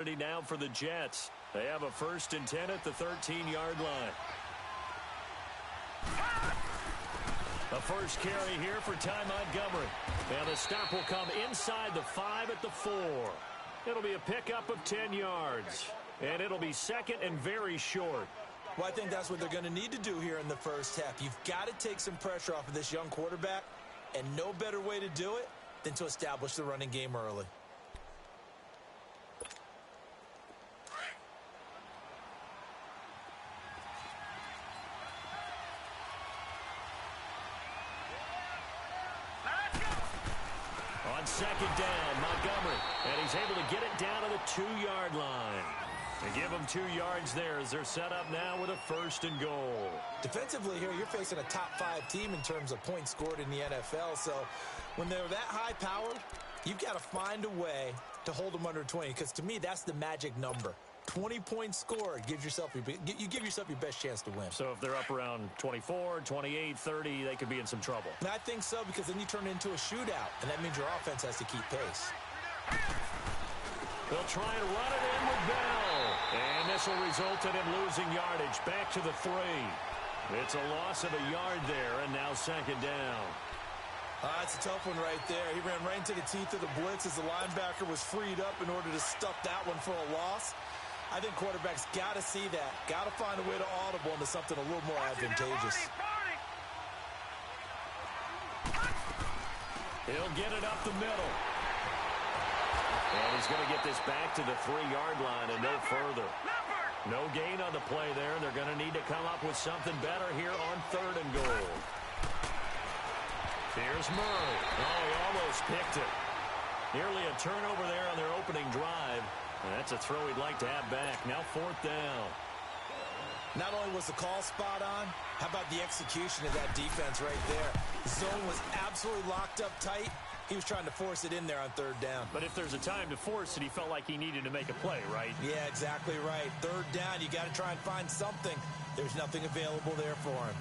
Now for the Jets. They have a 1st and 10 at the 13-yard line. A first carry here for Ty Montgomery. And the stop will come inside the 5 at the 4. It'll be a pickup of 10 yards. And it'll be 2nd and very short. Well, I think that's what they're going to need to do here in the first half. You've got to take some pressure off of this young quarterback. And no better way to do it than to establish the running game early. On 2nd down, Montgomery. And he's able to get it down to the 2-yard line. And give them 2 yards there as they're set up now with a 1st and goal. Defensively here, you're facing a top 5 team in terms of points scored in the NFL. So when they're that high-powered, you've got to find a way to hold them under 20. Because to me, that's the magic number. 20 points scored gives yourself you give yourself your best chance to win. So if they're up around 24, 28, 30, they could be in some trouble. And I think so, because then you turn it into a shootout, and that means your offense has to keep pace. They'll try and run it in with Bell. And this will result in him losing yardage back to the 3. It's a loss of a yard there, and now 2nd down. That's a tough one right there. He ran right into the teeth of the blitz as the linebacker was freed up in order to stuff that one for a loss. I think quarterbacks got to see that. Got to find a way to audible into something a little more advantageous. He'll get it up the middle. And he's going to get this back to the 3-yard line and no further. No gain on the play there. They're going to need to come up with something better here on 3rd and goal. Here's Murray. Oh, he almost picked it. Nearly a turnover there on their opening drive. And that's a throw he'd like to have back. Now 4th down. Not only was the call spot on, how about the execution of that defense right there? The zone was absolutely locked up tight. He was trying to force it in there on 3rd down. But if there's a time to force it, he felt like he needed to make a play, right? Yeah, exactly right. 3rd down, you got to try and find something. There's nothing available there for him.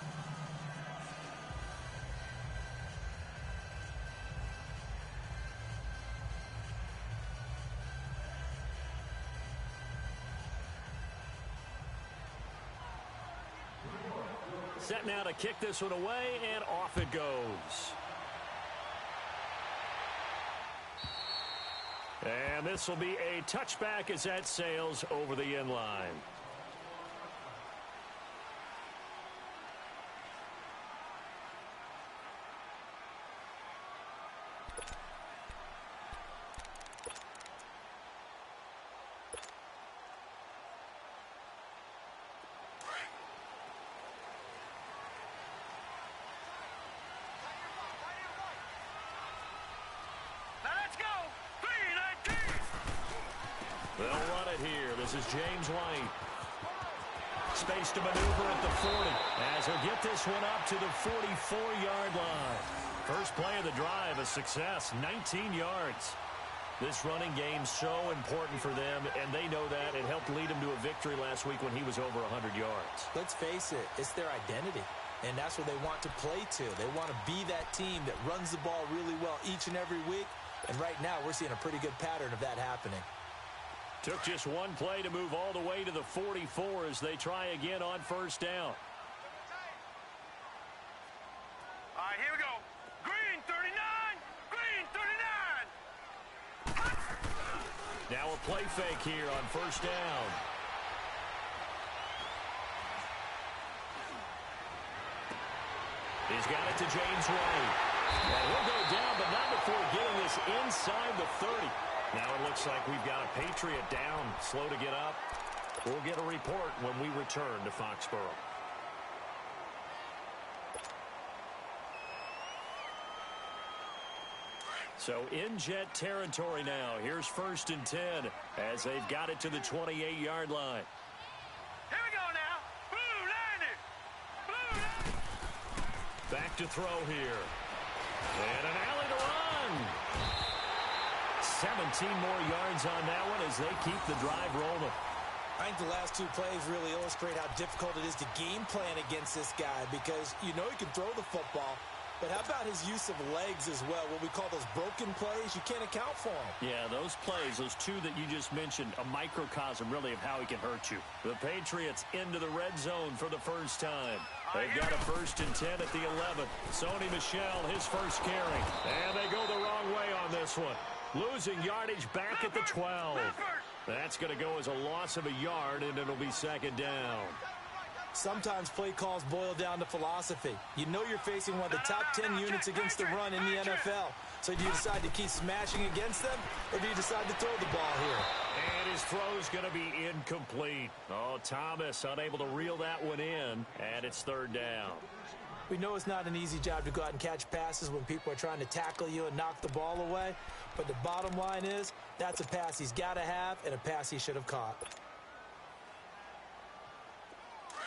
Set now to kick this one away, and off it goes. And this will be a touchback as that sails over the end line. They'll run it here. This is James White. Space to maneuver at the 40 as he'll get this one up to the 44-yard line. First play of the drive, a success, 19 yards. This running game so important for them, and they know that. It helped lead them to a victory last week when he was over 100 yards. Let's face it, it's their identity, and that's what they want to play to. They want to be that team that runs the ball really well each and every week, and right now we're seeing a pretty good pattern of that happening. Took just one play to move all the way to the 44 as they try again on 1st down. All right, here we go. Green 39, green 39. Now a play fake here on 1st down. He's got it to James White. And he'll go down, but not before getting this inside the 30. Now it looks like we've got a Patriot down, slow to get up. We'll get a report when we return to Foxborough. So in Jet territory now. Here's 1st and 10 as they've got it to the 28-yard line. Here we go now. Blue landed. Blue landed. Back to throw here. And an alley to run. 17 more yards on that one as they keep the drive rolling. I think the last 2 plays really illustrate how difficult it is to game plan against this guy, because you know he can throw the football, But how about his use of legs as well, what we call those broken plays? You can't account for them. Yeah, those plays, those two that you just mentioned, a microcosm really of how he can hurt you. The Patriots into the red zone for the first time. They've got a 1st and 10 at the 11. Sony Michel, his first carry. And they go the wrong way on this one. Losing yardage back at the 12. That's going to go as a loss of a yard, and it'll be 2nd down. Sometimes play calls boil down to philosophy. You know you're facing one of the top 10 units against the run in the NFL. So do you decide to keep smashing against them, or do you decide to throw the ball here? And his throw's going to be incomplete. Oh, Thomas unable to reel that one in, and it's 3rd down. We know it's not an easy job to go out and catch passes when people are trying to tackle you and knock the ball away. But the bottom line is, that's a pass he's got to have and a pass he should have caught.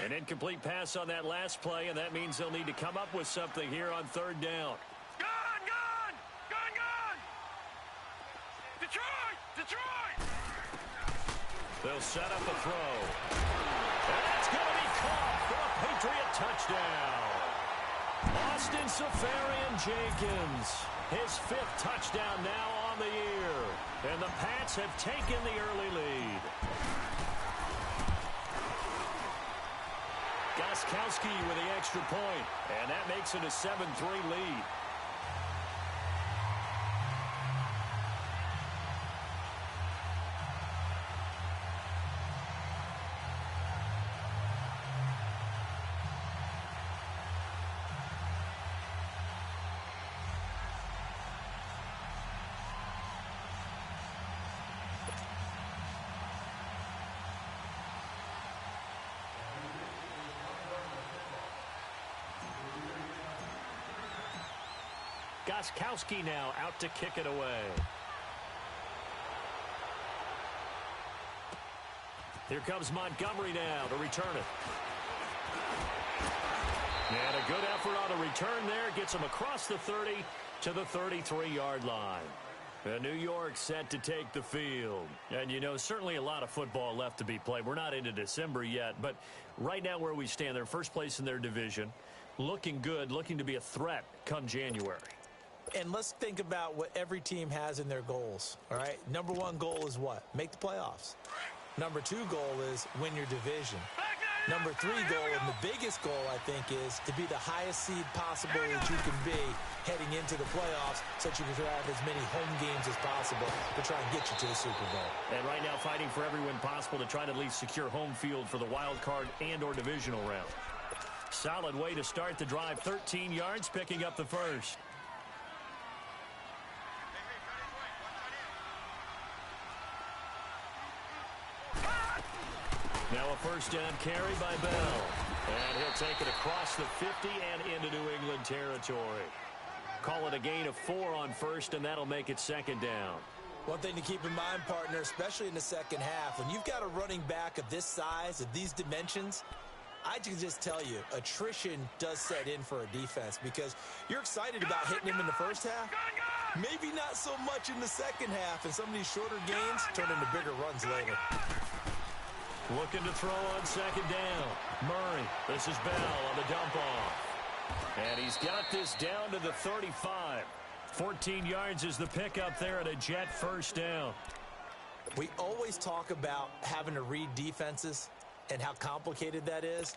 An incomplete pass on that last play, and that means they'll need to come up with something here on 3rd down. Gone! Detroit! They'll set up a throw. And that's going to be caught for a Patriot touchdown. Austin Seferian-Jenkins, his 5th touchdown now on the year. And the Pats have taken the early lead. Gostkowski with the extra point, and that makes it a 7-3 lead. Gostkowski now out to kick it away. Here comes Montgomery now to return it. And a good effort on the return there. Gets him across the 30 to the 33-yard line. New York set to take the field. And, you know, certainly a lot of football left to be played. We're not into December yet, but right now where we stand, they're first place in their division. Looking good, looking to be a threat come January. And let's think about what every team has in their goals, all right? Number 1 goal is what? Make the playoffs. Number 2 goal is win your division. Number 3 goal, and the biggest goal, I think, is to be the highest seed possible that you can be heading into the playoffs so that you can have as many home games as possible to try and get you to the Super Bowl. And right now fighting for every win possible to try to at least secure home field for the wild card and or divisional round. Solid way to start the drive. 13 yards, picking up the first. Now a first down carry by Bell. And he'll take it across the 50 and into New England territory. Call it a gain of 4 on first, and that'll make it 2nd down. One thing to keep in mind, partner, especially in the second half, when you've got a running back of this size, of these dimensions, I can just tell you, attrition does set in for a defense because you're excited about hitting him in the first half. Maybe not so much in the second half, and some of these shorter gains turn into bigger runs later. Looking to throw on 2nd down. Murray, this is Bell on the dump off. And he's got this down to the 35. 14 yards is the pickup there at a Jet first down. We always talk about having to read defenses and how complicated that is.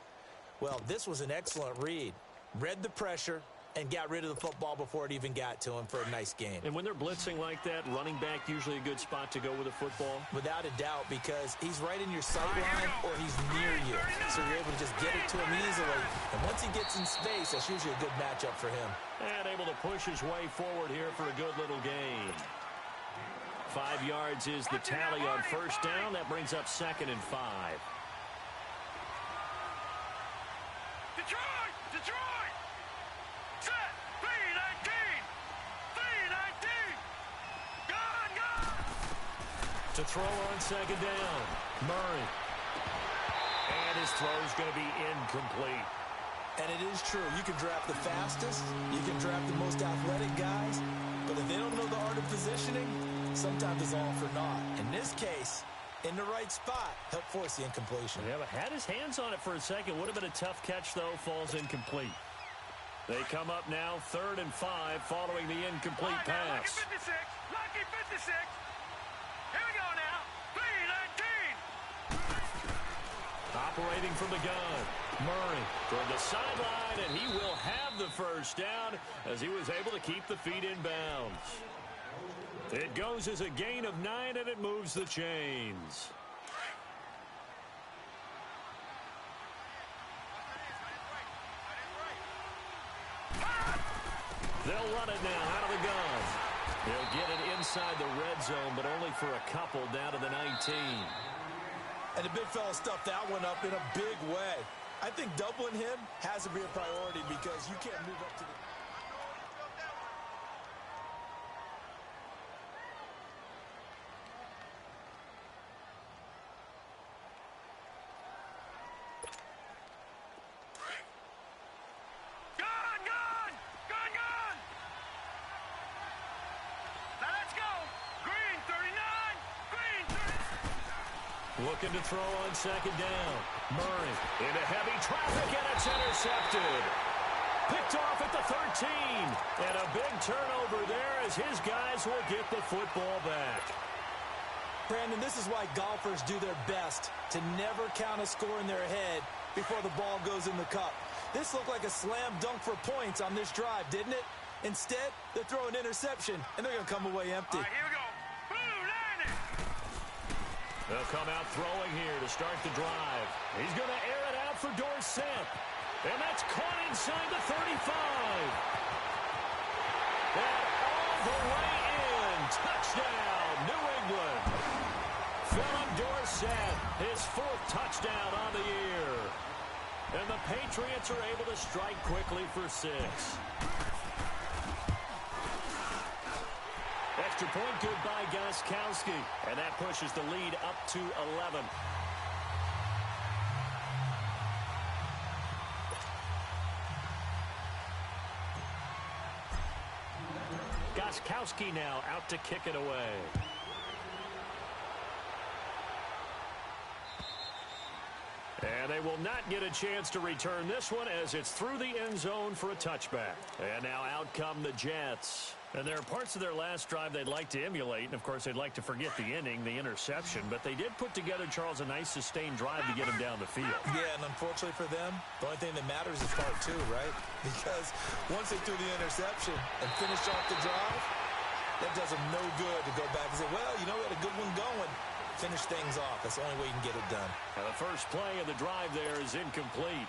Well, this was an excellent read. Read the pressure and got rid of the football before it even got to him for a nice gain. And when they're blitzing like that, running back usually a good spot to go with a football? Without a doubt, because he's right in your sight line or he's near you. So you're able to just get it to him easily. And once he gets in space, that's usually a good matchup for him. And able to push his way forward here for a good little gain. 5 yards is the tally on first down. That brings up 2nd and 5. Detroit! Set! 3-19! 3-19! Gone! To throw on 2nd down. Murray. And his throw's going to be incomplete. And it is true. You can draft the fastest. You can draft the most athletic guys. But if they don't know the art of positioning, sometimes it's all for naught. In this case, in the right spot, help force the incompletion. Yeah, but had his hands on it for a second. Would have been a tough catch, though. Falls incomplete. They come up now 3rd and 5 following the incomplete pass. Lucky 56. Lucky 56. Here we go now. 3-19. Operating from the gun. Murray toward the sideline, and he will have the first down as he was able to keep the feet in bounds. It goes as a gain of 9, and it moves the chains. They'll run it now out of the gun. They'll get it inside the red zone, but only for a couple down to the 19. And the big fella stuffed that one up in a big way. I think doubling him has to be a priority because you can't move up to the... Looking to throw on 2nd down. Murray into heavy traffic, and it's intercepted. Picked off at the 13. And a big turnover there as his guys will get the football back. Brandon, this is why golfers do their best to never count a score in their head before the ball goes in the cup. This looked like a slam dunk for points on this drive, didn't it? Instead, they're throwing interception, and they're going to come away empty. All right, here we go. They'll come out throwing here to start the drive. He's going to air it out for Dorsett. And that's caught inside the 35. And all the way in. Touchdown, New England. Philip Dorsett, his 4th touchdown on the year. And the Patriots are able to strike quickly for 6. Extra point good by Gostkowski. And that pushes the lead up to 11. Gostkowski now out to kick it away. And they will not get a chance to return this one as it's through the end zone for a touchback. And now out come the Jets. And there are parts of their last drive they'd like to emulate. And, of course, they'd like to forget the inning, the interception. But they did put together, Charles, a nice sustained drive to get him down the field. Yeah, and unfortunately for them, the only thing that matters is part 2, right? Because once they threw the interception and finished off the drive, that does them no good to go back and say, well, you know, we had a good one going. Finish things off. That's the only way you can get it done. Now, the first play of the drive there is incomplete.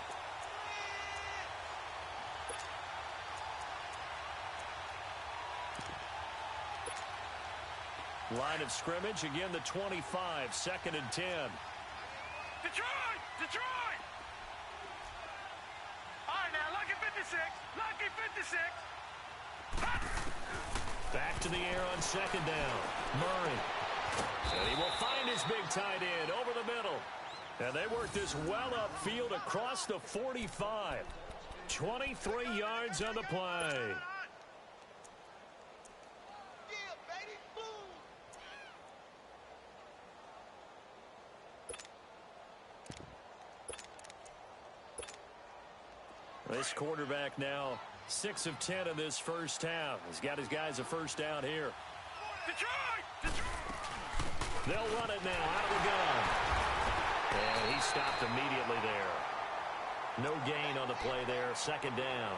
Line of scrimmage, again the 25, 2nd and 10. Detroit! Detroit! All right, now, lucky 56. Lucky 56. Back to the air on 2nd down. Murray. And he will find his big tight end over the middle. And they work this well upfield across the 45. 23 yards on the play. This quarterback now 6 of 10 in this first half. He's got his guys a first down here. Detroit! Detroit! They'll run it now out of the gun. And he stopped immediately there. No gain on the play there. 2nd down.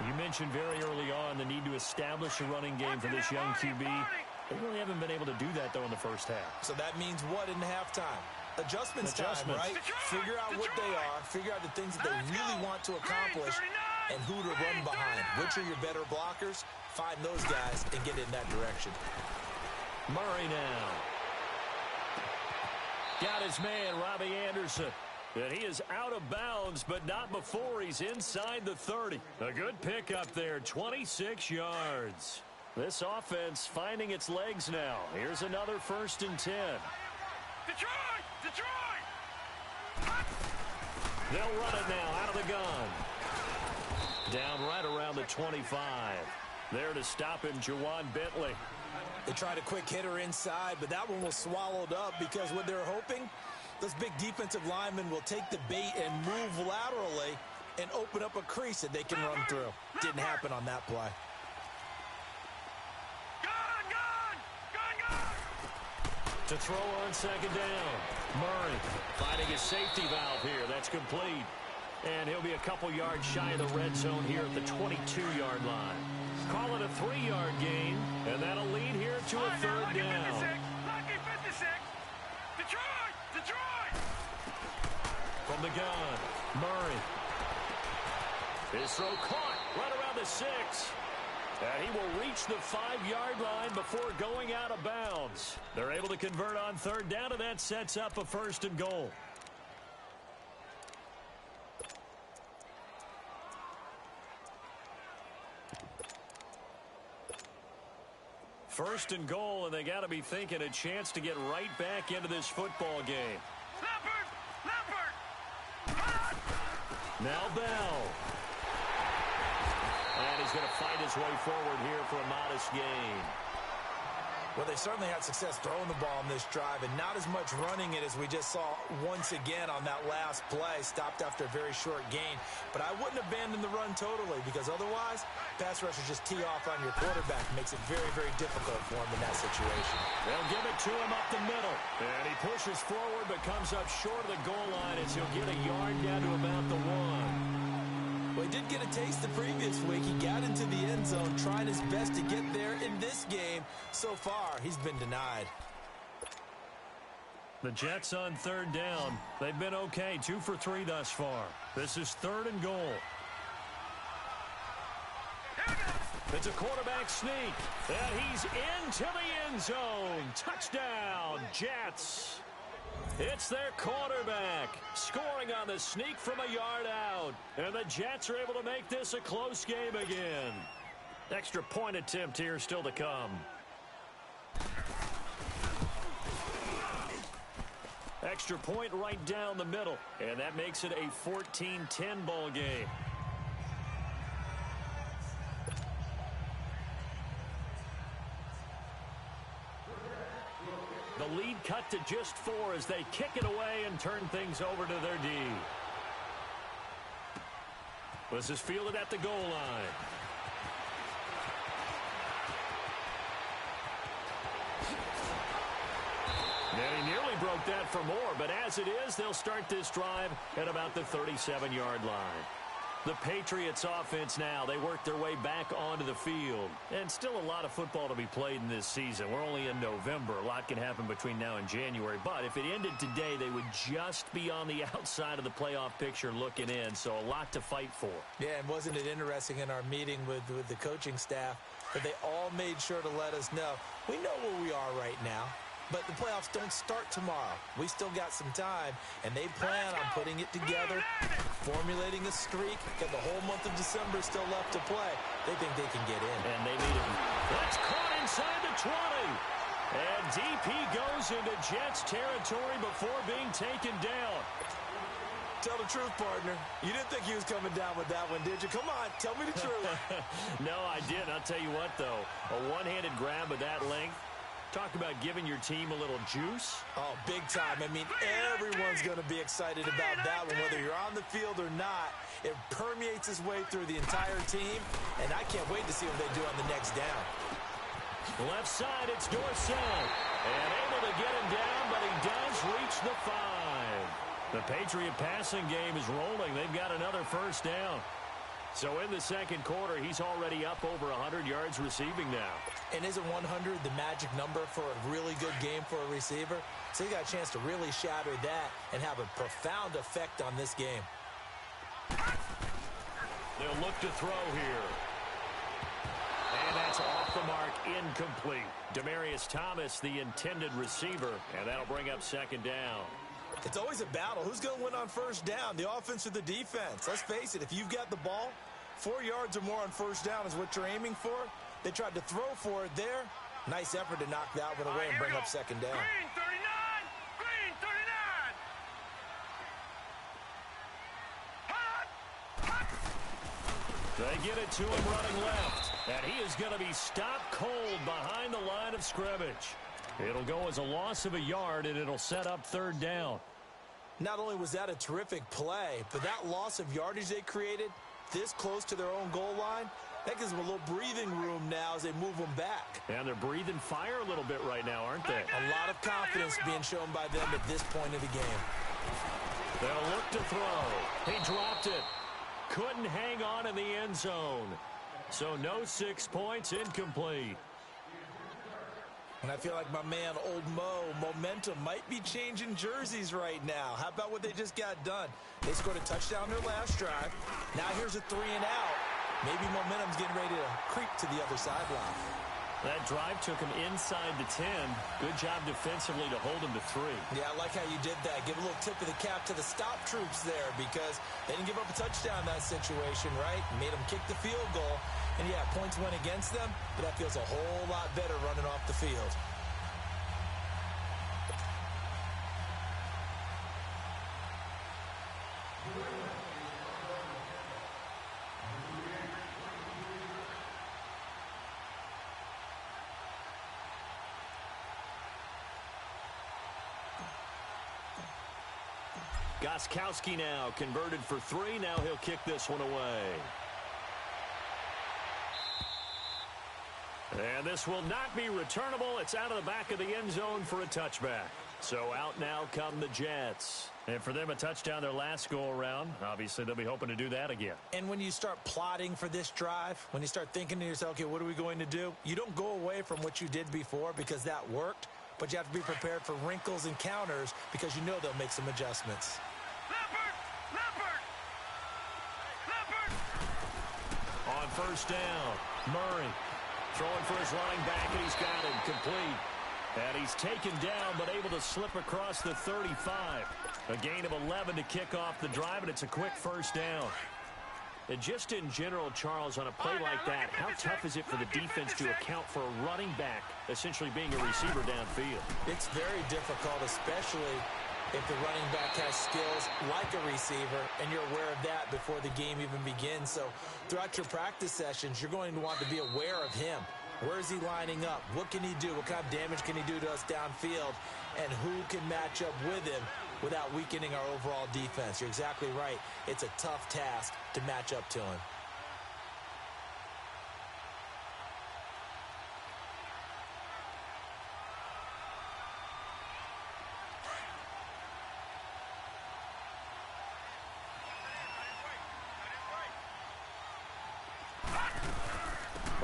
You mentioned very early on the need to establish a running game for this young QB. They really haven't been able to do that, though, in the first half. So that means what in halftime? Adjustments time, right? Figure out what they are. Figure out the things that they really want to accomplish and who to run behind. Which are your better blockers? Find those guys and get in that direction. Murray now. Got his man, Robbie Anderson. And he is out of bounds, but not before he's inside the 30. A good pickup there, 26 yards. This offense finding its legs now. Here's another 1st and 10. Detroit! Detroit! They'll run it now out of the gun. Down right around the 25. There to stop him, Juwan Bentley. They tried a quick hitter inside, but that one was swallowed up because what they're hoping, those big defensive linemen will take the bait and move laterally and open up a crease that they can run through. Didn't happen on that play. To throw on second down. Murray finding his safety valve here. That's complete. And he'll be a couple yards shy of the red zone here at the 22-yard line. Call it a 3-yard gain, and that'll lead here to a third down. Detroit! From the gun, Murray. His throw caught right around the 6. And he will reach the 5-yard line before going out of bounds. They're able to convert on third down, and that sets up a 1st and goal. First and goal, and they got to be thinking a chance to get right back into this football game. Leopard! Now Bell. And he's going to fight his way forward here for a modest gain. Well, they certainly had success throwing the ball on this drive, and not as much running it as we just saw once again on that last play. Stopped after a very short gain. But I wouldn't abandon the run totally, because otherwise, pass rushers just tee off on your quarterback. It makes it very, very difficult for him in that situation. They'll give it to him up the middle. And he pushes forward, but comes up short of the goal line as he'll get a yard down to about the 1. Well, he did get a taste the previous week. He got into the end zone, trying his best to get there in this game. So far, he's been denied. The Jets on third down. They've been okay, 2 for 3 thus far. This is 3rd and goal. It's a quarterback sneak, and he's into the end zone. Touchdown, Jets. It's their quarterback scoring on the sneak from a yard out. And the Jets are able to make this a close game again. Extra point attempt here still to come. Extra point right down the middle. And that makes it a 14-10 ball game. The lead cut to just 4 as they kick it away and turn things over to their D. This is fielded at the goal line. And he nearly broke that for more, but as it is, they'll start this drive at about the 37-yard line. The Patriots offense now, they work their way back onto the field. And still a lot of football to be played in this season. We're only in November. A lot can happen between now and January. But if it ended today, they would just be on the outside of the playoff picture looking in. So a lot to fight for. Yeah, and wasn't it interesting in our meeting with the coaching staff that they all made sure to let us know, we know where we are right now. But the playoffs don't start tomorrow. We still got some time, and they plan on putting it together, formulating a streak, got the whole month of December still left to play. They think they can get in. And they need it. That's caught inside the 20. And DP goes into Jets territory before being taken down. Tell the truth, partner. You didn't think he was coming down with that one, did you? Come on, tell me the truth. No, I didn't. I'll tell you what, though. A one-handed grab of that length. Talk about giving your team a little juice. Oh, big time. I mean, everyone's going to be excited about that one, whether you're on the field or not. It permeates its way through the entire team, and I can't wait to see what they do on the next down. Left side, it's Dorsett. And able to get him down, but he does reach the 5. The Patriot passing game is rolling. They've got another first down. So in the second quarter, he's already up over 100 yards receiving now. And isn't 100 the magic number for a really good game for a receiver? So he got a chance to really shatter that and have a profound effect on this game. They'll look to throw here. And that's off the mark, incomplete. Demaryius Thomas, the intended receiver, and that'll bring up second down. It's always a battle. Who's going to win on first down, the offense or the defense? Let's face it, if you've got the ball, 4 yards or more on first down is what you're aiming for. They tried to throw for it there. Nice effort to knock that one away and bring up second down. Green 39! Green 39! They get it to him running left. And he is going to be stopped cold behind the line of scrimmage. It'll go as a loss of a yard, and it'll set up third down. Not only was that a terrific play, but that loss of yardage they created this close to their own goal line, that gives them a little breathing room now as they move them back. And they're breathing fire a little bit right now, aren't they? A lot of confidence being shown by them at this point of the game. They'll look to throw. He dropped it. Couldn't hang on in the end zone. So no 6 points, incomplete. And I feel like my man, Old Mo, momentum might be changing jerseys right now. How about what they just got done? They scored a touchdown their last drive. Now here's a 3 and out. Maybe momentum's getting ready to creep to the other sideline. That drive took him inside the 10. Good job defensively to hold him to 3. Yeah, I like how you did that. Give a little tip of the cap to the stop troops there because they didn't give up a touchdown in that situation, right? Made them kick the field goal. And, yeah, points went against them, but that feels a whole lot better running off the field. Gostkowski now converted for 3. Now he'll kick this one away. And this will not be returnable. It's out of the back of the end zone for a touchback. So out now come the Jets. And for them, a touchdown their last go-around. Obviously, they'll be hoping to do that again. And when you start plotting for this drive, when you start thinking to yourself, okay, what are we going to do? You don't go away from what you did before because that worked. But you have to be prepared for wrinkles and counters because you know they'll make some adjustments. On first down, Murray throwing for his running back, and he's got it complete. And he's taken down, but able to slip across the 35. A gain of 11 to kick off the drive, and it's a quick first down. And just in general, Charles, on a play like that, how tough is it for the defense to account for a running back essentially being a receiver downfield? It's very difficult, especially if the running back has skills like a receiver, and you're aware of that before the game even begins. So throughout your practice sessions, you're going to want to be aware of him. Where is he lining up? What can he do? What kind of damage can he do to us downfield? And who can match up with him without weakening our overall defense? You're exactly right. It's a tough task to match up to him.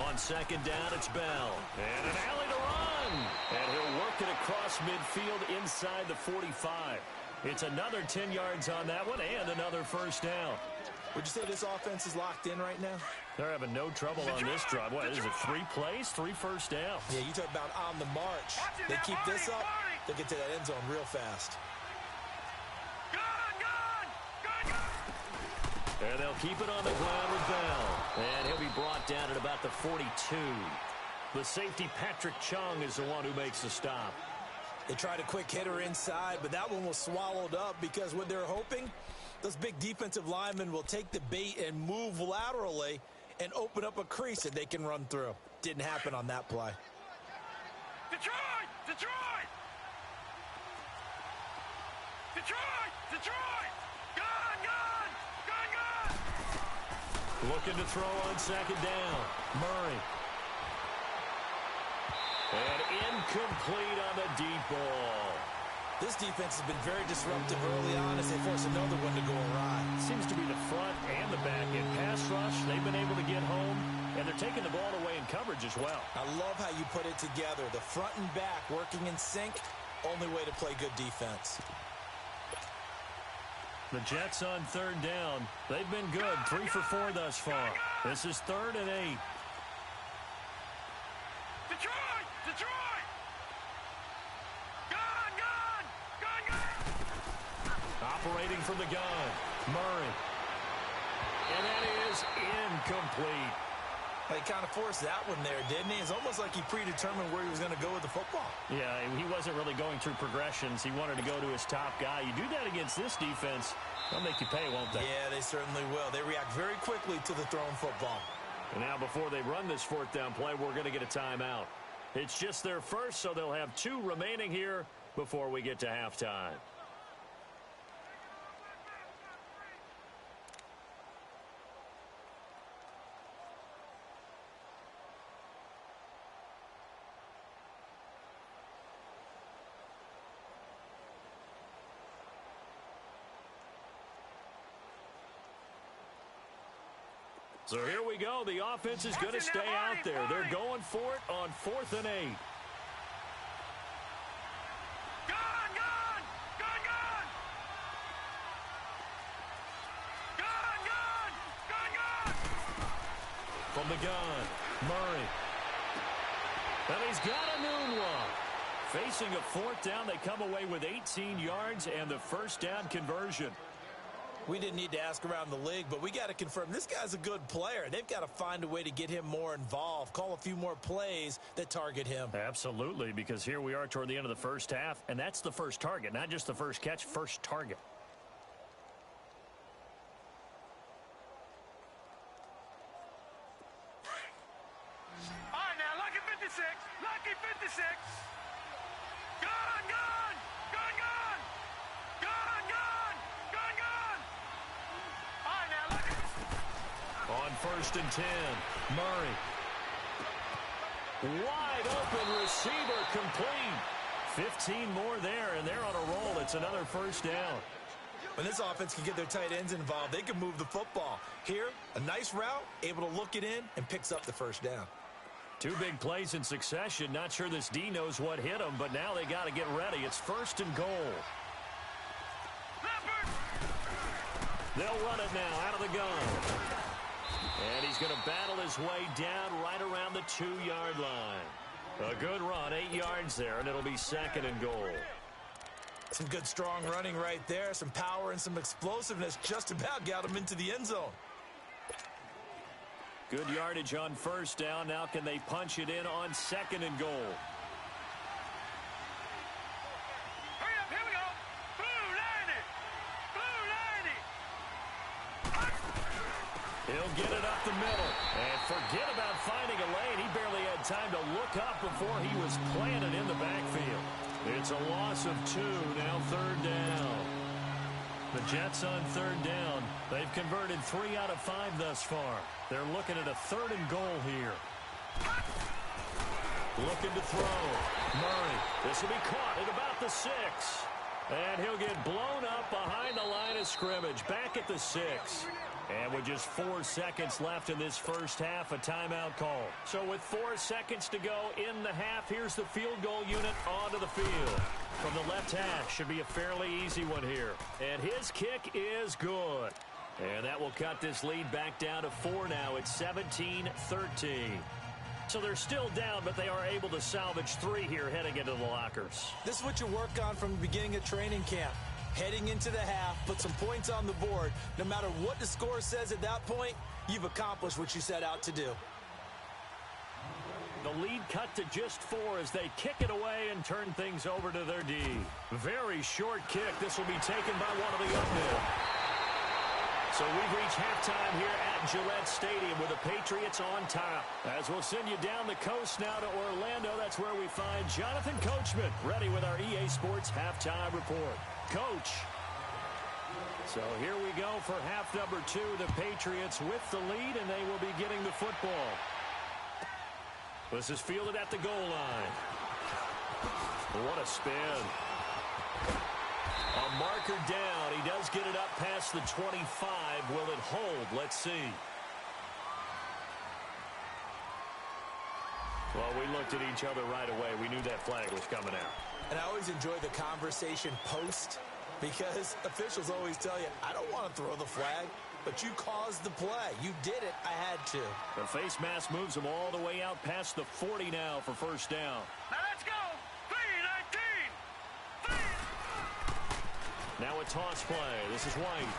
On second down, it's Bell. And an alley to run. And he'll work it across midfield inside the 45. It's another 10 yards on that one and another first down. Would you say this offense is locked in right now? They're having no trouble on this drive. What, is it 3 plays, 3 first downs? Yeah, you talk about on the march. They keep this up, they'll get to that end zone real fast. And they'll keep it on the ground with Bell. And he'll be brought down at about the 42. The safety, Patrick Chung, is the one who makes the stop. They tried a quick hitter inside, but that one was swallowed up because what they're hoping, those big defensive linemen will take the bait and move laterally and open up a crease that they can run through. Didn't happen on that play. Detroit! Detroit! Detroit! Detroit! Gun! Gun! Gun! Gun! Looking to throw on second down. Murray. And incomplete on the deep ball. This defense has been very disruptive early on as they force another one to go awry. Seems to be the front and the back end. Pass rush, they've been able to get home, and they're taking the ball away in coverage as well. I love how you put it together. The front and back working in sync, only way to play good defense. The Jets on third down. They've been good, 3 for 4 thus far. This is 3rd and 8. Detroit! Detroit! Gun! Gun! Gun! Gun! Operating from the gun, Murray. And that is incomplete. He kind of forced that one there, didn't he? It's almost like he predetermined where he was going to go with the football. Yeah, he wasn't really going through progressions. He wanted to go to his top guy. You do that against this defense, they'll make you pay, won't they? Yeah, they certainly will. They react very quickly to the thrown football. And now before they run this 4th down play, we're going to get a timeout. It's just their first, so they'll have 2 remaining here before we get to halftime. So here we go. The offense is going to stay out there. They're going for it on 4th and 8. Gun, gun! Gun, gun! Gun, gun! Gun, gun! From the gun, Murray. And he's got a noon one. Facing a 4th down, they come away with 18 yards and the first down conversion. We didn't need to ask around the league, but we got to confirm this guy's a good player. They've got to find a way to get him more involved, call a few more plays that target him. Absolutely, because here we are toward the end of the first half, and that's the first target, not just the first catch, first target. All right, now, lucky 56. Lucky 56. Gun, gun! Gun, gun! Gun, gun! Gun, gun! All right, now, lucky. On 1st and 10, Murray. Wide open receiver complete. 15 more there, and they're on a roll. It's another first down. When this offense can get their tight ends involved, they can move the football. Here, a nice route, able to look it in, and picks up the first down. 2 big plays in succession. Not sure this D knows what hit him, but now they got to get ready. It's 1st and goal. They'll run it now out of the gun. And he's going to battle his way down right around the 2-yard line. A good run, 8 yards there, and it'll be 2nd and goal. Some good, strong running right there. Some power and some explosiveness just about got him into the end zone. Good yardage on 1st down. Now can they punch it in on 2nd and goal? Hurry up, here we go. Blue 90. Blue 90. He'll get it up the middle. And forget about finding a lane. He barely had time to look up before he was planted in the backfield. It's a loss of 2, now 3rd down. The Jets on 3rd down. They've converted 3 out of 5 thus far. They're looking at a 3rd and goal here. Looking to throw. Murray. This will be caught at about the 6. And he'll get blown up behind the line of scrimmage. Back at the 6. And with just 4 seconds left in this first half, a timeout call. So with 4 seconds to go in the half, here's the field goal unit onto the field. From the left hash, should be a fairly easy one here. And his kick is good. And that will cut this lead back down to 4 now. It's 17-13. So they're still down, but they are able to salvage 3 here heading into the lockers. This is what you work on from the beginning of training camp. Heading into the half, put some points on the board. No matter what the score says at that point, you've accomplished what you set out to do. The lead cut to just 4 as they kick it away and turn things over to their D. Very short kick. This will be taken by one of the uphill. So we've reached halftime here at Gillette Stadium with the Patriots on top. As we'll send you down the coast now to Orlando, that's where we find Jonathan Coachman, ready with our EA Sports halftime report. Coach. So here we go for half number 2. The Patriots with the lead, and they will be getting the football. This is fielded at the goal line. What a spin. A marker down. He does get it up past the 25. Will it hold? Let's see. Well, we looked at each other right away. We knew that flag was coming out. And I always enjoy the conversation post because officials always tell you, I don't want to throw the flag, but you caused the play. You did it. I had to. The face mask moves them all the way out past the 40 now for first down. Now let's go. 3-19. Now a toss play. This is White.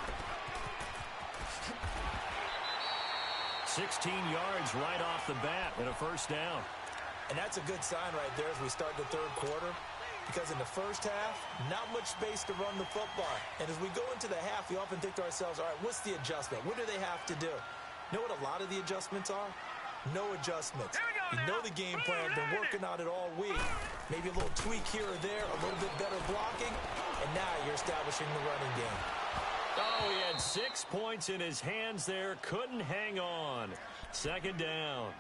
16 yards right off the bat and a first down. And that's a good sign right there as we start the 3rd quarter. Because in the first half, not much space to run the football. And as we go into the half, we often think to ourselves, all right, what's the adjustment? What do they have to do? You know what a lot of the adjustments are? No adjustments. You know the game plan, been working on it all week. Maybe a little tweak here or there, a little bit better blocking, and now you're establishing the running game. Oh, he had 6 points in his hands there. Couldn't hang on. 2nd down.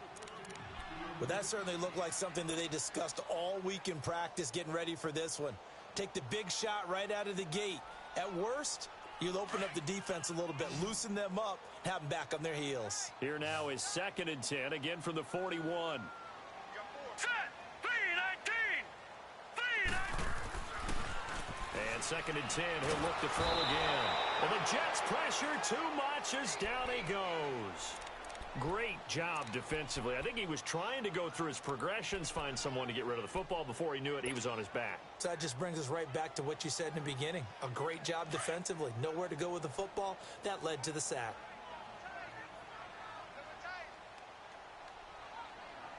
But that certainly looked like something that they discussed all week in practice getting ready for this one. Take the big shot right out of the gate. At worst, You'll open up the defense a little bit, loosen them up, have them back on their heels. Here now is 2nd and 10, again from the 41. Set. 3-19. 3-19. And 2nd and 10, he'll look to throw again. And the Jets pressure too much as down he goes. Great job defensively. I think he was trying to go through his progressions, find someone to get rid of the football. Before he knew it, he was on his back. So that just brings us right back to what you said in the beginning. A great job defensively. Nowhere to go with the football. That led to the sack.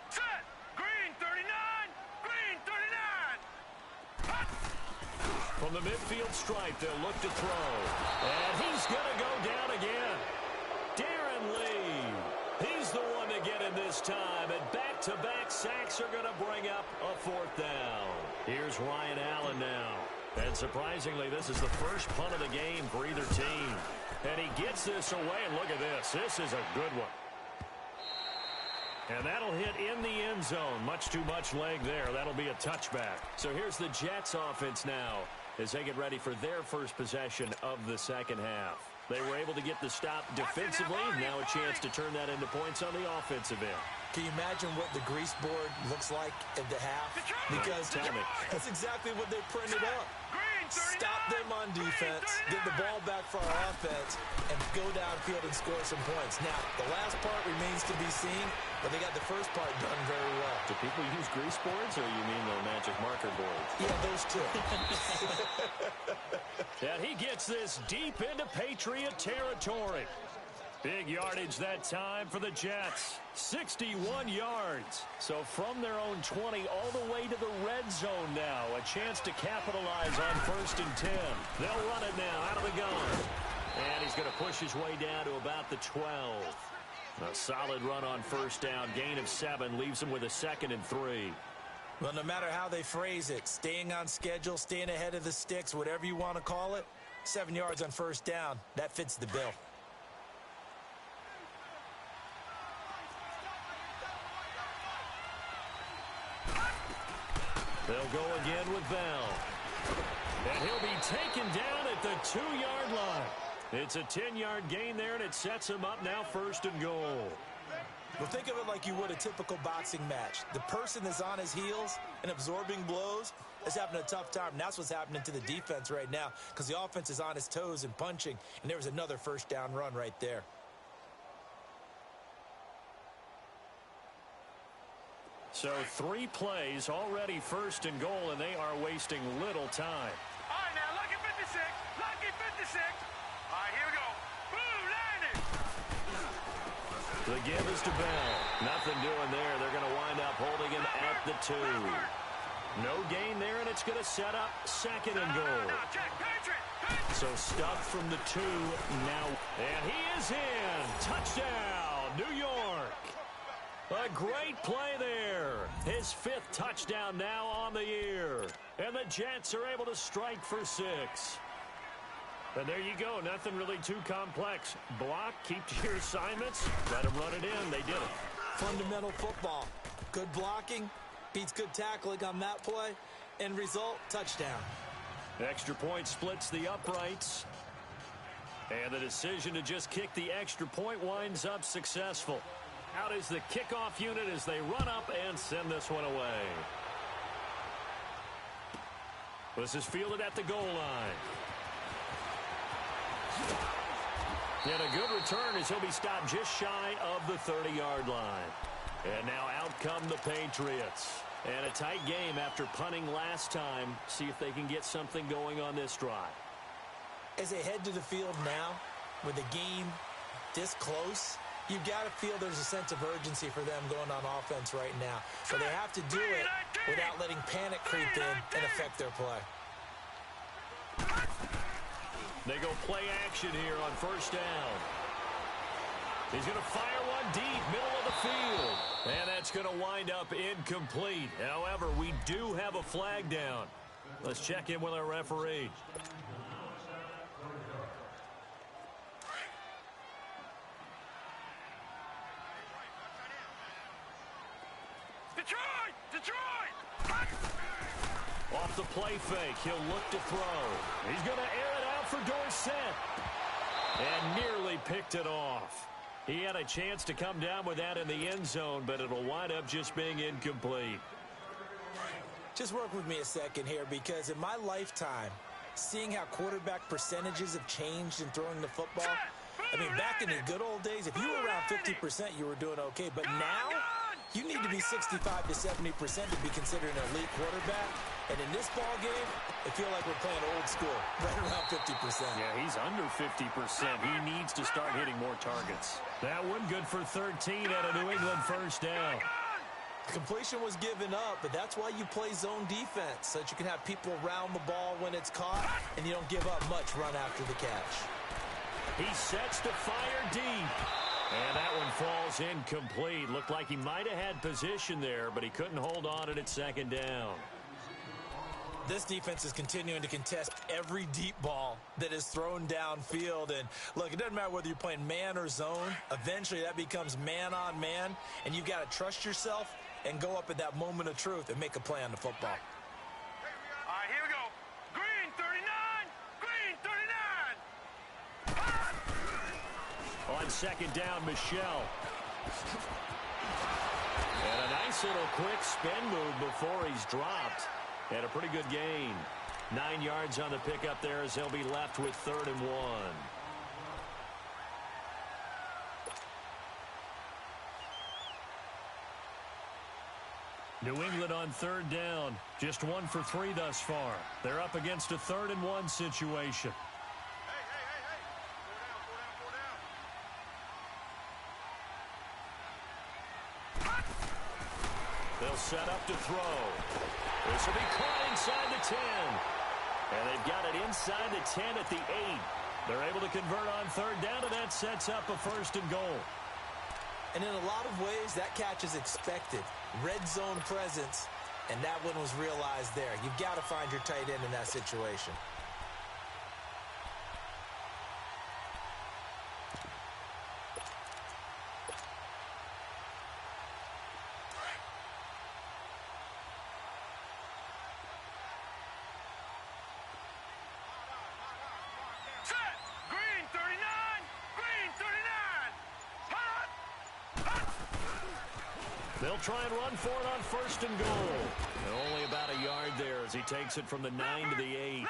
Set. Green 39. Green 39. Hot. From the midfield stripe, they'll look to throw. And he's going to go down again. Darren Lee. He's the one to get in this time, and back-to-back sacks are going to bring up a 4th down. Here's Ryan Allen now. And surprisingly, this is the first punt of the game for either team. And he gets this away, and look at this. This is a good one. And that'll hit in the end zone. Much too much leg there. That'll be a touchback. So here's the Jets offense now as they get ready for their first possession of the second half. They were able to get the stop defensively. Now a chance to turn that into points on the offensive end. Can you imagine what the grease board looks like at the half? Because that's exactly what they printed up. Stop them on defense, get the ball back for our offense, and go downfield and score some points. Now, the last part remains to be seen, but they got the first part done very well. Do people use grease boards, or you mean the magic marker boards? Yeah, those two. And he gets this deep into Patriot territory. Big yardage that time for the Jets. 61 yards. So from their own 20 all the way to the red zone now. A chance to capitalize on 1st and 10. They'll run it now out of the gun. And he's going to push his way down to about the 12. A solid run on 1st down. Gain of 7 leaves him with a 2nd and 3. Well, no matter how they phrase it, staying on schedule, staying ahead of the sticks, whatever you want to call it, 7 yards on 1st down, that fits the bill. They'll go again with Bell. And he'll be taken down at the 2-yard line. It's a 10-yard gain there, and it sets him up now 1st and goal. Well, think of it like you would a typical boxing match. The person that's on his heels and absorbing blows is having a tough time. And that's what's happening to the defense right now because the offense is on his toes and punching. And there was another 1st down run right there. So 3 plays, already 1st and goal, and they are wasting little time. All right, now, lucky 56. Lucky 56. All right, here we go. Boom, landed. The give is to Bell. Nothing doing there. They're going to wind up holding him at the 2. No gain there, and it's going to set up 2nd and goal. So stuffed from the 2 now. And he is in. Touchdown, New York. A great play there. His 5th touchdown now on the year. And the Jets are able to strike for 6. And there you go. Nothing really too complex. Block, keep to your assignments, let them run it in. They did it. Fundamental football. Good blocking beats good tackling on that play. End result, touchdown. Extra point splits the uprights. And the decision to just kick the extra point winds up successful. Out is the kickoff unit as they run up and send this one away. This is fielded at the goal line. And a good return as he'll be stopped just shy of the 30-yard line. And now out come the Patriots. And a tight game after punting last time. See if they can get something going on this drive. As they head to the field now, with the game this close, you've got to feel there's a sense of urgency for them going on offense right now. So they have to do it without letting panic creep in and affect their play. They go play action here on 1st down. He's going to fire one deep, middle of the field. And that's going to wind up incomplete. However, we do have a flag down. Let's check in with our referee. Detroit! Off the play fake, he'll look to throw. He's going to air it out for Dorsett. And nearly picked it off. He had a chance to come down with that in the end zone, but it'll wind up just being incomplete. Just work with me a second here, because in my lifetime, seeing how quarterback percentages have changed in throwing the football, I mean, back in the good old days, if you were around 50%, you were doing okay. But now, you need to be 65 to 70% to be considered an elite quarterback. And in this ball game, I feel like we're playing old school, right around 50%. Yeah, he's under 50%. He needs to start hitting more targets. That one good for 13 at a New England first down. Completion was given up, but that's why you play zone defense, so that you can have people around the ball when it's caught, and you don't give up much run after the catch. He sets to fire deep. And that one falls incomplete. Looked like he might have had position there, but he couldn't hold on at second down. This defense is continuing to contest every deep ball that is thrown downfield. And look, it doesn't matter whether you're playing man or zone. Eventually, that becomes man on man, and you've got to trust yourself and go up at that moment of truth and make a play on the football. All right, here we go. Green 39. Green 39. On second down, Michelle. And a nice little quick spin move before he's dropped. And a pretty good gain. 9 yards on the pickup there as he'll be left with 3rd and 1. New England on 3rd down. Just 1 for 3 thus far. They're up against a 3rd and 1 situation. They'll set up to throw. This will be caught inside the 10. And they've got it inside the 10 at the 8. They're able to convert on 3rd down, and that sets up a 1st and goal. And in a lot of ways, that catch is expected. Red zone presence, and that one was realized there. You've got to find your tight end in that situation. They'll try and run for it on 1st and goal. And only about a yard there as he takes it from the 9 to the 8.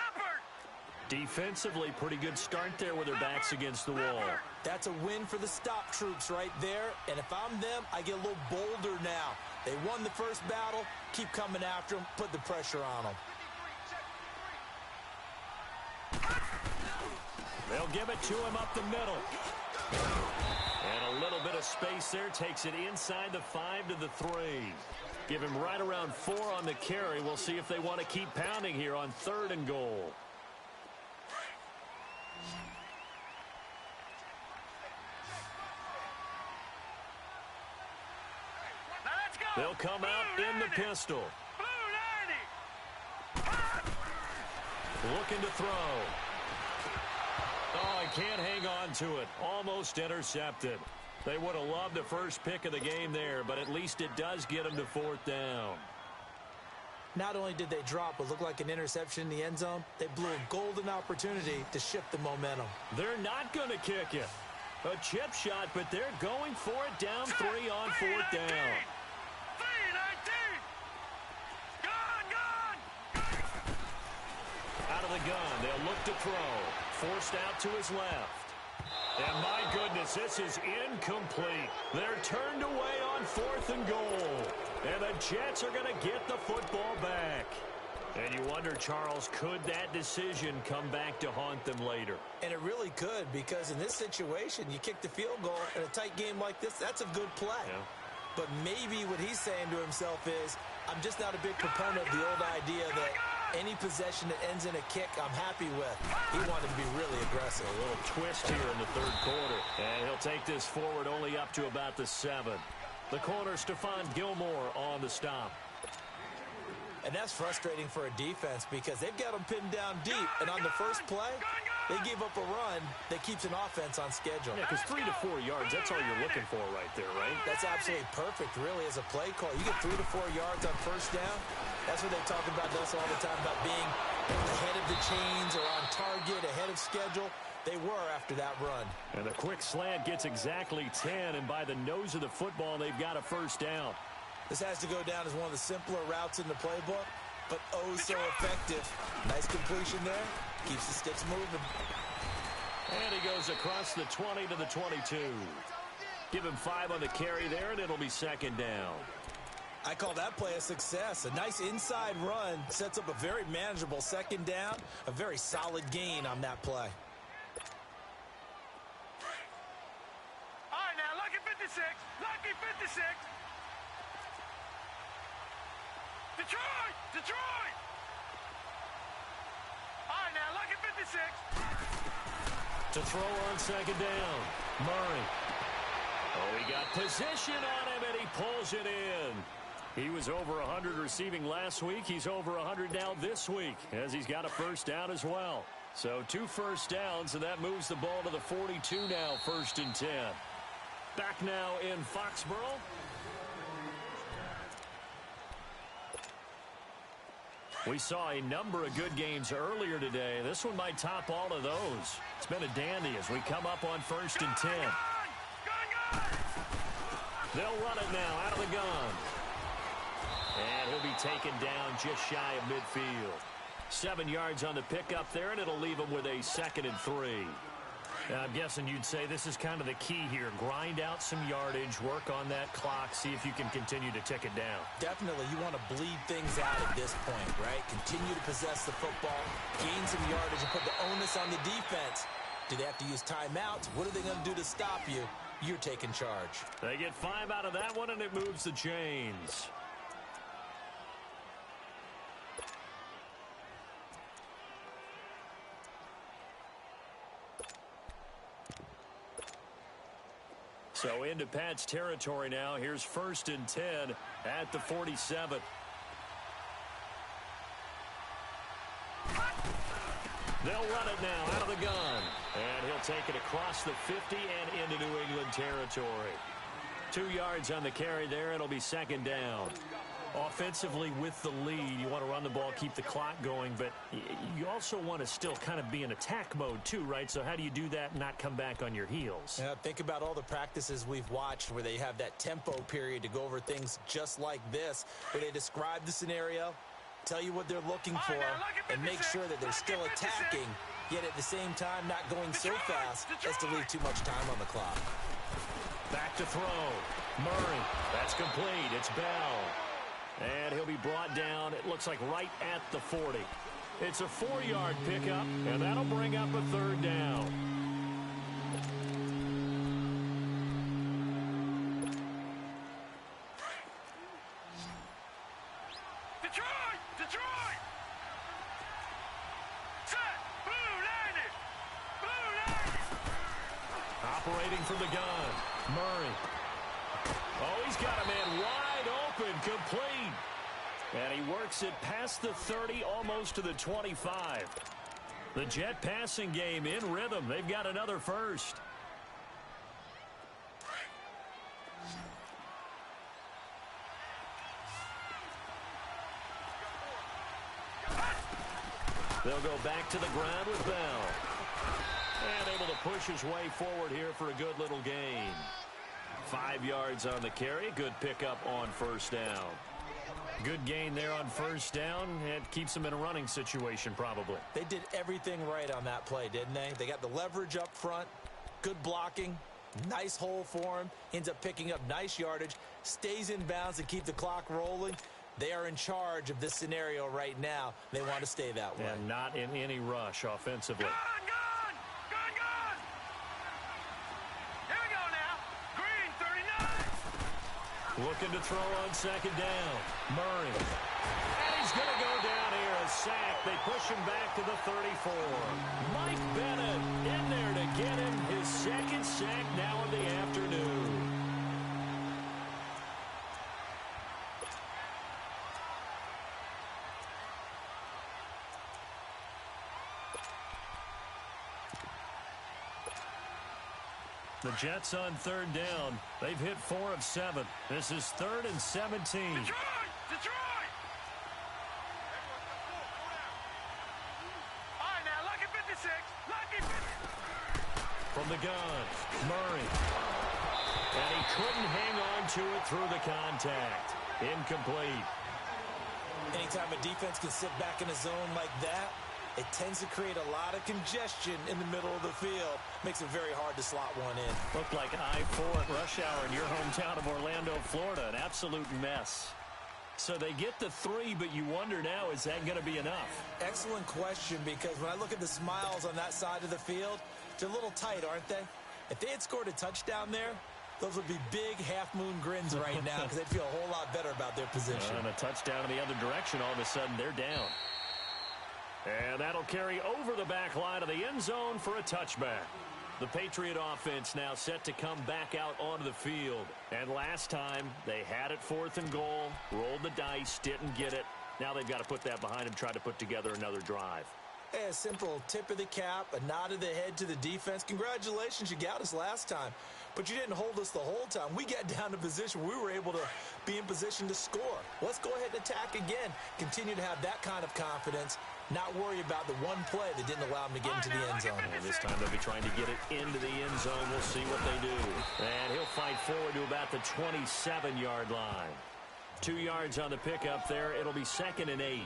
Defensively, pretty good start there with their backs against the wall. That's a win for the stop troops right there. And if I'm them, I get a little bolder now. They won the first battle. Keep coming after them. Put the pressure on them. They'll give it to him up the middle. And a little bit of space there takes it inside the 5 to the 3. Give him right around 4 on the carry. We'll see if they want to keep pounding here on 3rd and goal. Now let's go. They'll come out in the pistol. Blue 90. Looking to throw. Oh, he can't hang on to it. Almost intercepted. They would have loved the first pick of the game there, but at least it does get them to 4th down. Not only did they drop what looked like an interception in the end zone, they blew a golden opportunity to shift the momentum. They're not going to kick it. A chip shot, but they're going for it down 3 on 4th down. 3-19. Gone. Out of the gun, they'll look to throw. Forced out to his left. And my goodness, this is incomplete. They're turned away on 4th and goal. And the Jets are going to get the football back. And you wonder, Charles, could that decision come back to haunt them later? And it really could, because in this situation, you kick the field goal in a tight game like this, that's a good play. Yeah. But maybe what he's saying to himself is, I'm just not a big proponent of the old idea that any possession that ends in a kick, I'm happy with. He wanted to be really aggressive. A little twist here in the 3rd quarter. And he'll take this forward only up to about the 7. The corner, Stephon Gilmore on the stop. And that's frustrating for a defense because they've got them pinned down deep. And on the first play, they gave up a run that keeps an offense on schedule. Yeah, because 3 to 4 yards, that's all you're looking for right there, right? That's absolutely perfect, really, as a play call. You get 3 to 4 yards on 1st down. That's what they talk about us all the time, about being ahead of the chains or on target, ahead of schedule. They were after that run. And the quick slant gets exactly 10, and by the nose of the football, they've got a first down. This has to go down as one of the simpler routes in the playbook, but oh so effective. Nice completion there. Keeps the sticks moving. And he goes across the 20 to the 22. Give him 5 on the carry there, and it'll be second down. I call that play a success. A nice inside run sets up a very manageable second down. A very solid gain on that play. All right, now, lucky 56. Lucky 56. Detroit! Detroit! All right, now, lucky 56. To throw on second down, Murray. Oh, he got position on him, and he pulls it in. He was over 100 receiving last week. He's over 100 now this week, as he's got a first down as well. So 2 first downs, and that moves the ball to the 42 now, 1st and 10. Back now in Foxborough. We saw a number of good games earlier today. This one might top all of those. It's been a dandy as we come up on 1st and 10. They'll run it now out of the gun. And he'll be taken down just shy of midfield. 7 yards on the pickup there, and it'll leave him with a 2nd and 3. Now, I'm guessing you'd say this is kind of the key here. Grind out some yardage, work on that clock, see if you can continue to tick it down. Definitely, you want to bleed things out at this point, right? Continue to possess the football, gain some yardage, and put the onus on the defense. Do they have to use timeouts? What are they going to do to stop you? You're taking charge. They get 5 out of that one, and it moves the chains. So into Pat's territory now. Here's 1st and 10 at the 47. They'll run it now out of the gun. And he'll take it across the 50 and into New England territory. 2 yards on the carry there. It'll be 2nd down. Offensively with the lead, you want to run the ball, keep the clock going, but you also want to still kind of be in attack mode too, right? So how do you do that and not come back on your heels? Yeah, think about all the practices we've watched where they have that tempo period to go over things just like this, where they describe the scenario, tell you what they're looking for, and make sure that they're still attacking, yet at the same time not going so fast as to leave too much time on the clock. Back to throw. Murray. That's complete. It's Bell. And he'll be brought down, it looks like right at the 40. It's a 4-yard pickup, and that'll bring up a 3rd down. Detroit! Detroit! Set! Blue landed! Blue landed! Operating from the gun. Murray. Oh, he's got a man wide open, complete. And he works it past the 30, almost to the 25. The Jet passing game in rhythm. They've got another first. They'll go back to the ground with Bell. And able to push his way forward here for a good little gain. 5 yards on the carry. Good pickup on 1st down. Good gain there on 1st down. It keeps them in a running situation probably. They did everything right on that play, didn't they? They got the leverage up front, good blocking, nice hole for him, ends up picking up nice yardage, stays in bounds to keep the clock rolling. They are in charge of this scenario right now. They want to stay that way. And not in any rush offensively. Gun! Gun! Gun! Gun! Here we go now. Green 39. Looking to throw on 2nd down. Murray. And he's going to go down here. A sack. They push him back to the 34. Mike Bennett in there to get him his 2nd sack now of the afternoon. The Jets on 3rd down. They've hit 4 of 7. This is 3rd and 17. Detroit! Detroit! From the gun, Murray. And he couldn't hang on to it through the contact. Incomplete. Anytime a defense can sit back in a zone like that, it tends to create a lot of congestion in the middle of the field. Makes it very hard to slot one in. Looked like I-4 at rush hour in your hometown of Orlando, Florida. An absolute mess. So they get the 3, but you wonder now, is that going to be enough? Excellent question, because when I look at the smiles on that side of the field, they're a little tight, aren't they? If they had scored a touchdown there, those would be big half-moon grins right now because they'd feel a whole lot better about their position. And a touchdown in the other direction, all of a sudden they're down. And that'll carry over the back line of the end zone for a touchback. The Patriot offense now set to come back out onto the field. And last time, they had it 4th and goal, rolled the dice, didn't get it. Now they've got to put that behind them, try to put together another drive. Hey, a simple tip of the cap, a nod of the head to the defense. Congratulations, you got us last time. But you didn't hold us the whole time. We got down to position where we were able to be in position to score. Let's go ahead and attack again. Continue to have that kind of confidence. Not worry about the one play that didn't allow them to get into the end zone. And this time they'll be trying to get it into the end zone. We'll see what they do. And he'll fight forward to about the 27-yard line. 2 yards on the pickup there. It'll be 2nd and 8.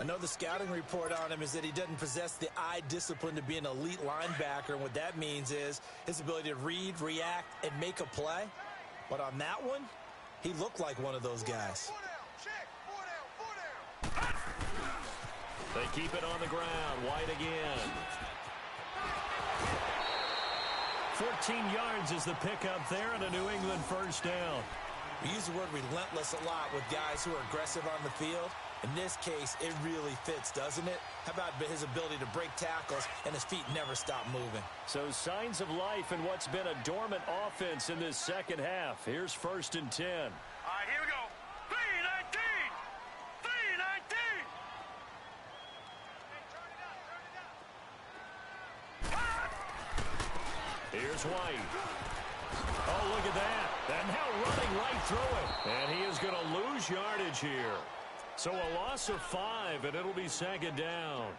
I know the scouting report on him is that he doesn't possess the eye discipline to be an elite linebacker. And what that means is his ability to read, react, and make a play. But on that one, he looked like one of those guys. They keep it on the ground. White again. 14 yards is the pickup there and a New England first down. We use the word relentless a lot with guys who are aggressive on the field. In this case, it really fits, doesn't it? How about his ability to break tackles and his feet never stop moving? So signs of life in what's been a dormant offense in this second half. Here's 1st and 10. All right, here we go. 3-19. 3-19. Here's White. Oh, look at that. And now running right through it. And he is going to lose yardage here. So a loss of 5, and it'll be 2nd down.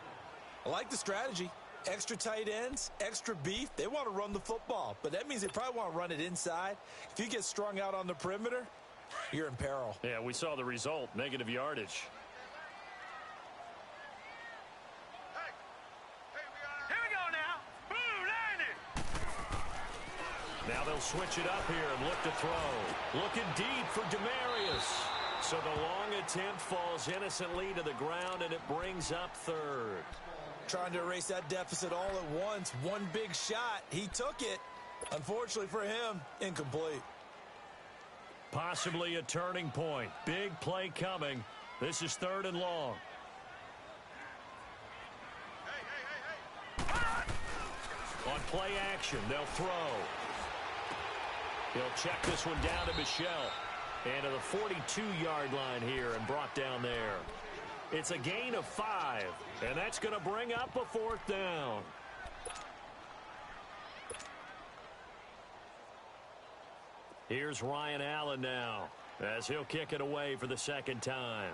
I like the strategy. Extra tight ends, extra beef. They want to run the football, but that means they probably want to run it inside. If you get strung out on the perimeter, you're in peril. Yeah, we saw the result, negative yardage. Here we go now. Boom, 90. Now they'll switch it up here and look to throw. Looking deep for Demarius. So the long attempt falls innocently to the ground, and it brings up 3rd. Trying to erase that deficit all at once. One big shot. He took it. Unfortunately for him, incomplete. Possibly a turning point. Big play coming. This is 3rd and long. On play action, they'll throw. He'll check this one down to Michelle. And to the 42-yard line here and brought down there. It's a gain of 5, and that's going to bring up a 4th down. Here's Ryan Allen now as he'll kick it away for the 2nd time.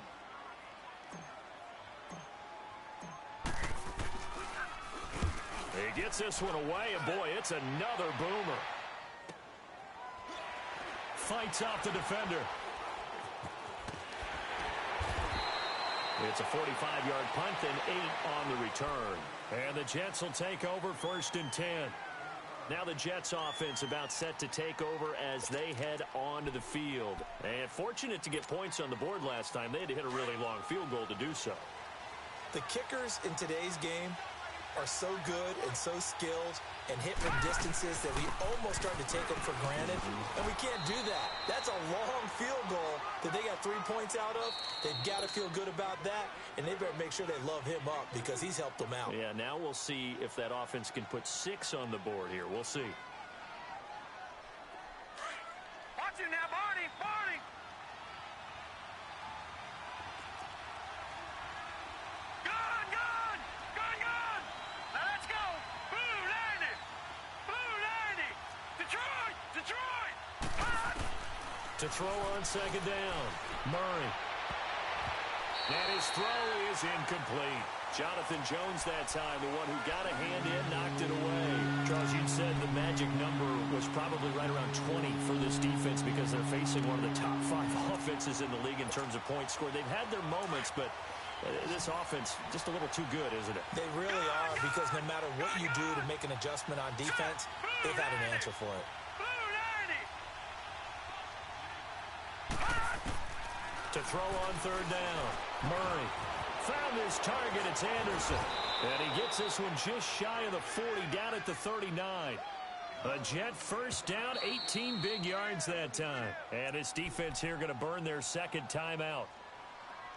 He gets this one away, and boy, it's another boomer. Fights off the defender. It's a 45-yard punt and 8 on the return. And the Jets will take over 1st and 10. Now the Jets offense about set to take over as they head onto the field. And fortunate to get points on the board last time. They had to hit a really long field goal to do so. The kickers in today's game are so good and so skilled and hit from distances that we almost start to take them for granted. And we can't do that. That's a long field goal that they got 3 points out of. They've got to feel good about that, and they better make sure they love him up because he's helped them out. Yeah, now we'll see if that offense can put 6 on the board here. We'll see. Watch him now, Barney. Barney. To throw on 2nd down. Murray. And his throw is incomplete. Jonathan Jones that time, the one who got a hand in, knocked it away. Charles, you'd said the magic number was probably right around 20 for this defense because they're facing one of the top 5 offenses in the league in terms of points scored. They've had their moments, but this offense just a little too good, isn't it? They really are, because no matter what you do to make an adjustment on defense, they've had an answer for it. To throw on third down. Murray found his target. It's Anderson. And he gets this one just shy of the 40, down at the 39. A Jet first down, 18 big yards that time. And this defense here going to burn their second timeout.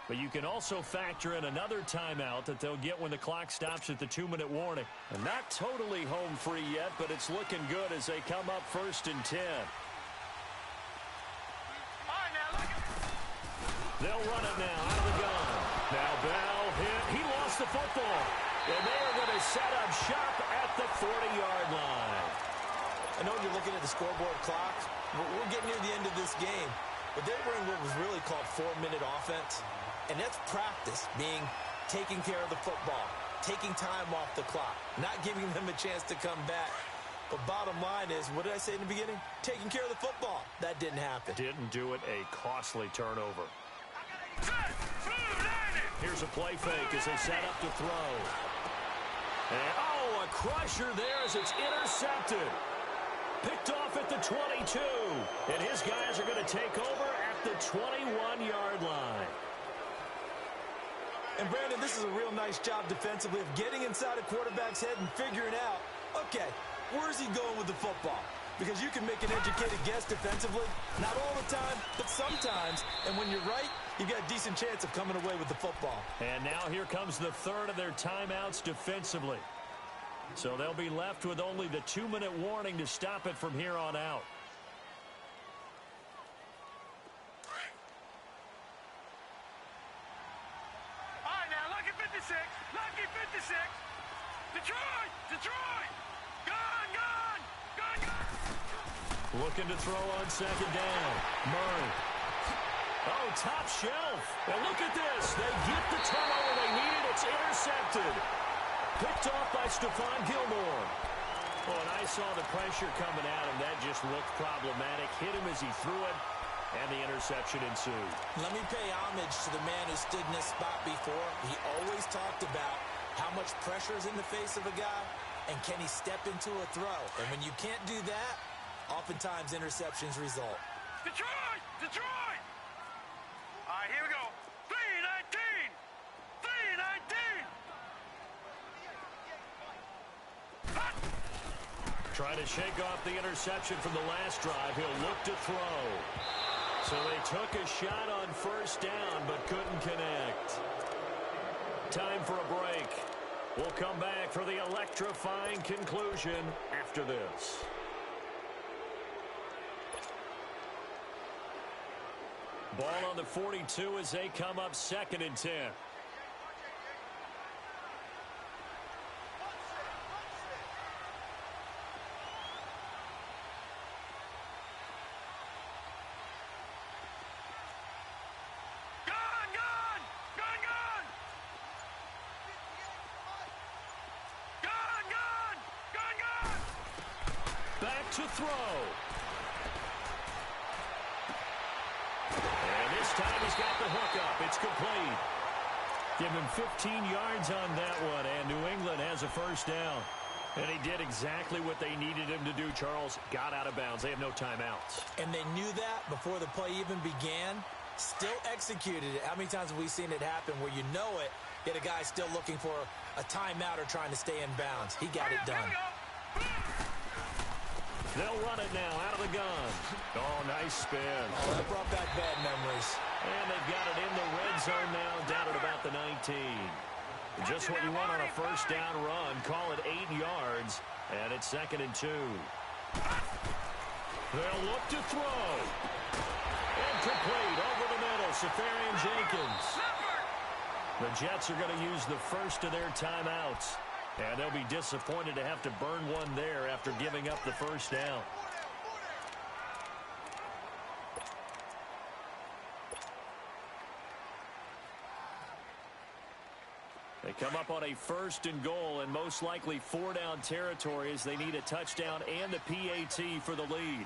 But you can also factor in another timeout that they'll get when the clock stops at the 2-minute warning. And not totally home free yet, but it's looking good as they come up 1st and 10. They'll run it now out of the gun. Now Bell hit. He lost the football. And they are going to set up shop at the 40-yard line. I know you're looking at the scoreboard clock. We're getting near the end of this game. But they were in what was really called 4-minute offense. And that's practice, being taking care of the football, taking time off the clock, not giving them a chance to come back. But bottom line is, what did I say in the beginning? Taking care of the football. That didn't happen. Didn't do it. A costly turnover. Here's a play fake as they set up to throw. And, a crusher there as it's intercepted. Picked off at the 22. And his guys are going to take over at the 21-yard line. And, Brandon, this is a real nice job defensively of getting inside a quarterback's head and figuring out, okay, where's he going with the football? Because you can make an educated guess defensively, not all the time, but sometimes. And when you're right, you've got a decent chance of coming away with the football. And now here comes the third of their timeouts defensively. So they'll be left with only the 2-minute warning to stop it from here on out. All right, now, lucky 56. Lucky 56. Detroit! Detroit! Gun, gun! Gun, gun! Looking to throw on second down. Murray. Oh, top shelf. And look at this. They get the turnover they needed. It's intercepted. Picked off by Stephon Gilmore. Oh, and I saw the pressure coming at him. That just looked problematic. Hit him as he threw it, and the interception ensued. Let me pay homage to the man who stood in this spot before. He always talked about how much pressure is in the face of a guy, and can he step into a throw. And when you can't do that, oftentimes interceptions result. Detroit! Detroit! All right, here we go. 3-19! 3-19! Trying to shake off the interception from the last drive. He'll look to throw. So they took a shot on first down, but couldn't connect. Time for a break. We'll come back for the electrifying conclusion after this. Ball on the 42 as they come up 2nd and 10. To throw. And this time he's got the hook up. It's complete. Give him 15 yards on that one, and New England has a first down. And he did exactly what they needed him to do, Charles. Got out of bounds. They have no timeouts. And they knew that before the play even began. Still executed it. How many times have we seen it happen where you know it, yet a guy still looking for a timeout or trying to stay in bounds? He got it done. They'll run it now out of the gun. Oh, nice spin. Oh, that brought back bad memories. And they've got it in the red zone now, down at about the 19. Just what you want on a first down run. Call it 8 yards, and it's 2nd and 2. They'll look to throw. Incomplete over the middle. Safarian Jenkins. The Jets are going to use the first of their timeouts. And they'll be disappointed to have to burn one there after giving up the first down. They come up on a 1st and goal, and most likely 4-down territory as they need a touchdown and the PAT for the lead.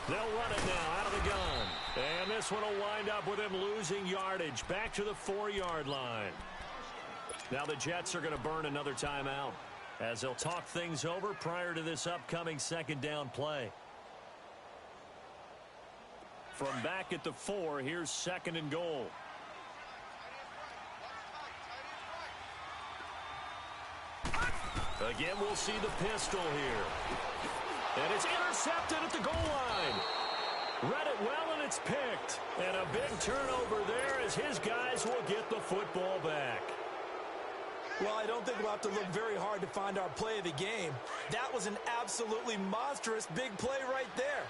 They'll run it now out of the gun. And this one will wind up with him losing yardage back to the 4-yard line. Now the Jets are going to burn another timeout as they'll talk things over prior to this upcoming 2nd down play. From back at the 4, here's 2nd and goal. Again, we'll see the pistol here. And it's intercepted at the goal line. Read it well, and it's picked. And a big turnover there as his guys will get the football back. Well, I don't think we'll have to look very hard to find our play of the game. That was an absolutely monstrous big play right there.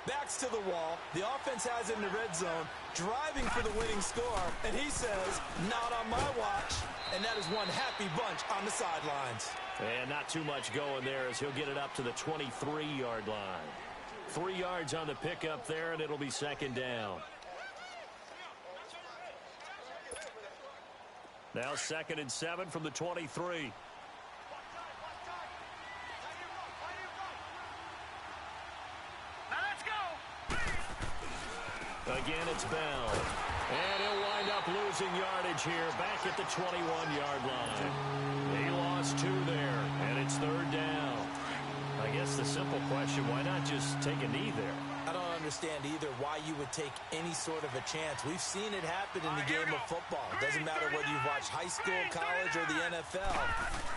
Backs to the wall. The offense has it in the red zone, driving for the winning score. And he says, not on my watch. And that is one happy bunch on the sidelines. And not too much going there as he'll get it up to the 23-yard line. 3 yards on the pickup there, and it'll be 2nd down. Now 2nd and 7 from the 23. Again, it's Bell. And he'll wind up losing yardage here back at the 21-yard line. He lost 2 there, and it's 3rd down. I guess the simple question, why not just take a knee there? I don't understand either why you would take any sort of a chance. We've seen it happen in the game of football. It doesn't matter whether you've watched high school, college, or the NFL.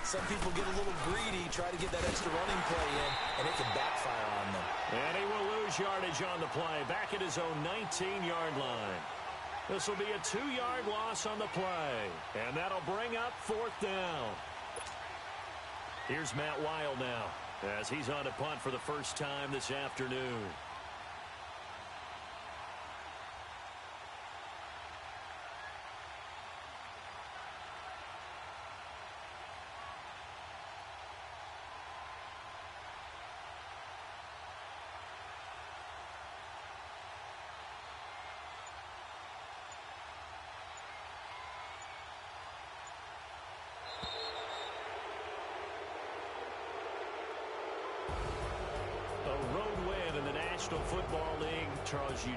Some people get a little greedy, try to get that extra running play in, and it can backfire on them. And he will lose yardage on the play, back at his own 19-yard line. This will be a 2-yard loss on the play, and that'll bring up 4th down. Here's Matt Weil now, as he's on to punt for the first time this afternoon. A road win in the National Football League. Charles, you